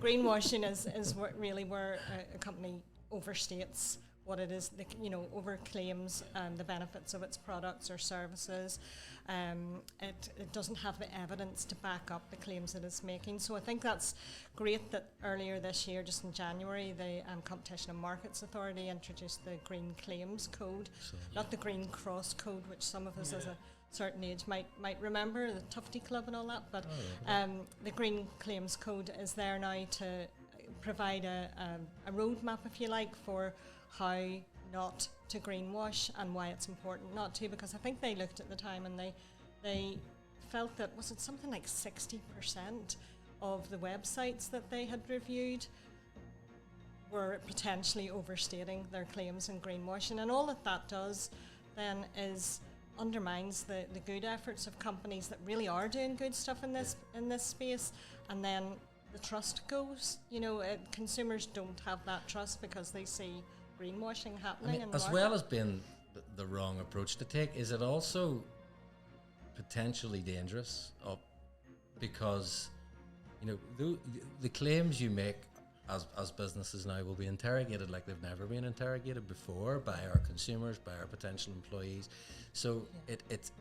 greenwashing is really where a company overstates what it is, overclaims the benefits of its products or services. It doesn't have the evidence to back up the claims it is making. So I think that's great that earlier this year, just in January, the Competition and Markets Authority introduced the Green Claims Code, not the Green Cross Code, which some of us as a certain age might remember, the Tufty Club and all that. But the Green Claims Code is there now to provide a roadmap, if you like, for how not to greenwash and why it's important not to, because I think they looked at the time and they felt that, was it something like 60% of the websites that they had reviewed were potentially overstating their claims and greenwashing, and all that does then is undermines the good efforts of companies that really are doing good stuff in this space, and then the trust goes. Consumers don't have that trust because they see greenwashing happening. As well as being the wrong approach to take, is it also potentially dangerous? Because the claims you make as businesses now will be interrogated like they've never been interrogated before by our consumers, by our potential employees. So it's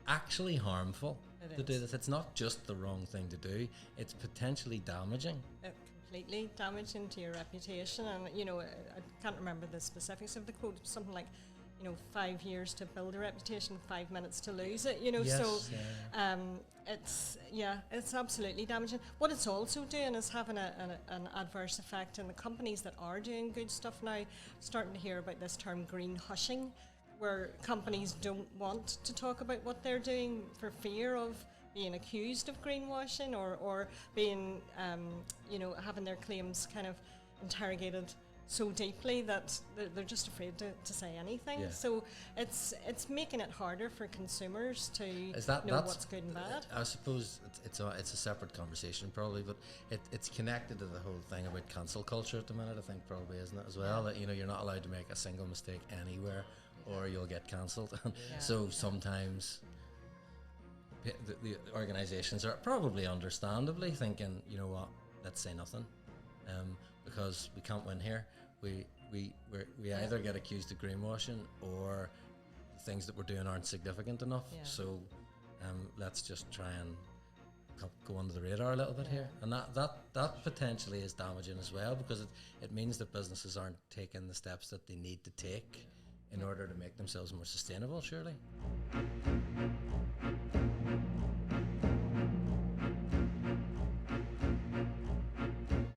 actually harmful to do this. It's not just the wrong thing to do, it's potentially damaging. Completely damaging to your reputation. And I can't remember the specifics of the quote, something like 5 years to build a reputation, 5 minutes to lose it, it's absolutely damaging. What it's also doing is having an adverse effect, and the companies that are doing good stuff now starting to hear about this term green hushing, where companies don't want to talk about what they're doing for fear of being accused of greenwashing or being having their claims kind of interrogated so deeply that they're just afraid to say anything. Yeah. So it's making it harder for consumers to know what's good and bad. I suppose it's a separate conversation probably, but it's connected to the whole thing about cancel culture at the minute, I think, probably, isn't it, as well? That you're not allowed to make a single mistake anywhere or you'll get cancelled. So sometimes the organisations are probably understandably thinking, you know what, let's say nothing. Because we can't win here. We either get accused of greenwashing or things that we're doing aren't significant enough. Yeah. So let's just try and go under the radar a little bit here. And that potentially is damaging as well, because it means that businesses aren't taking the steps that they need to take in order to make themselves more sustainable, surely.